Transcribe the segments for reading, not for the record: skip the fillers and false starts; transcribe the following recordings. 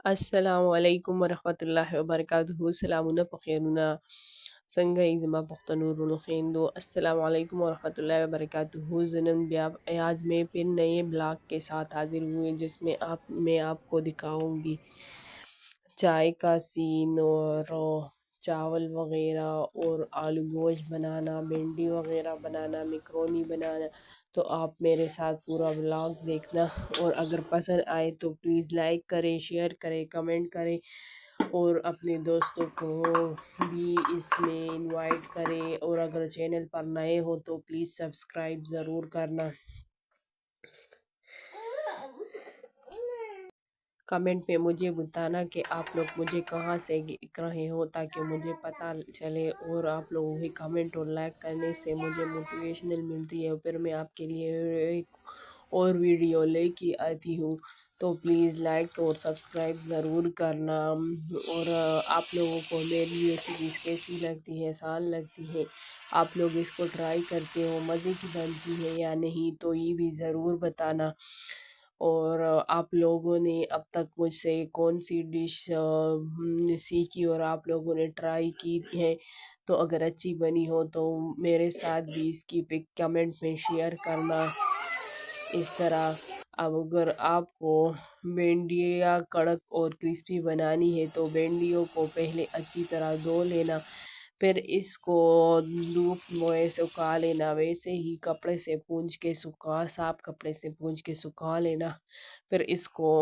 السلام علیکم ورحمۃ اللہ وبرکاتہ. سلامونه په خیرونه څنګه یې زما پښتنو ورونو خویندو؟ السلام علیکم ورحمۃ اللہ وبرکاتہ. زنن بیا آج میں پھر نئے بلاگ کے ساتھ حاضر ہوئے جس میں آپ کو دکھاؤں گی چائے کا سین اور چاول وغیرہ اور آلو گوشت بنانا، بھنڈی وغیرہ بنانا، میکرونی بنانا. تو آپ میرے ساتھ پورا ولاگ دیکھنا، اور اگر پسند آئے تو پلیز لائک کریں، شیئر کریں، کمنٹ کریں، اور اپنے دوستوں کو بھی اس میں انوائٹ کریں. اور اگر چینل پر نئے ہو تو پلیز سبسکرائب ضرور کرنا. کمنٹ میں مجھے بتانا کہ آپ لوگ مجھے کہاں سے دیکھ رہے ہو تاکہ مجھے پتہ چلے، اور آپ لوگوں کے کمنٹ اور لائک کرنے سے مجھے موٹیویشنل ملتی ہے، پھر میں آپ کے لیے ایک اور ویڈیو لے کے آتی ہوں. تو پلیز لائک اور سبسکرائب ضرور کرنا. اور آپ لوگوں کو میری ریسیپیز کیسی لگتی ہے، آسان لگتی ہے، آپ لوگ اس کو ٹرائی کرتے ہو، مزے کی بنتی ہے یا نہیں، تو یہ بھی ضرور بتانا. اور آپ لوگوں نے اب تک مجھ سے کون سی ڈش سیکھی اور آپ لوگوں نے ٹرائی کی ہے، تو اگر اچھی بنی ہو تو میرے ساتھ بھی اس کی پک کمنٹ میں شیئر کرنا. اس طرح اب اگر آپ کو بھنڈیاں کڑک اور کرسپی بنانی ہے تو بھنڈیوں کو پہلے اچھی طرح دھو لینا، پھر اس کو دھوپ میں سکھا لینا، ویسے ہی کپڑے سے پونچھ کے صاف کپڑے سے پونچھ کے سکھا لینا. پھر اس کو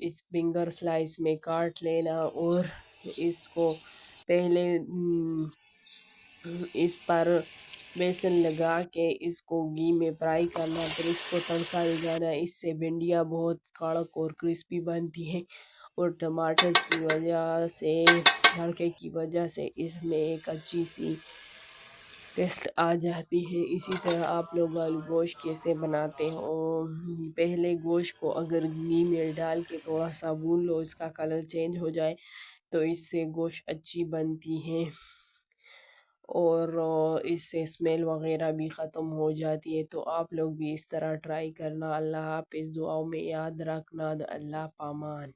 اس فنگر سلائس میں کاٹ لینا، اور اس کو پہلے اس پر بیسن لگا کے اس کو گھی میں فرائی کرنا، پھر اس کو تڑکا لگانا. اس سے بھنڈیاں بہت کڑک اور کرسپی بنتی ہیں، اور ٹماٹر کی وجہ سے، تڑکے کی وجہ سے اس میں ایک اچھی سی ٹیسٹ آ جاتی ہے. اسی طرح آپ لوگ آلو گوشت کیسے بناتے ہو؟ پہلے گوشت کو اگر گھی میں ڈال کے تھوڑا سا بھون لو، اس کا کلر چینج ہو جائے تو اس سے گوشت اچھی بنتی ہے، اور اس سے اسمیل وغیرہ بھی ختم ہو جاتی ہے. تو آپ لوگ بھی اس طرح ٹرائی کرنا. اللہ حافظ. دعاؤں میں یاد رکھنا. اللہ پامان.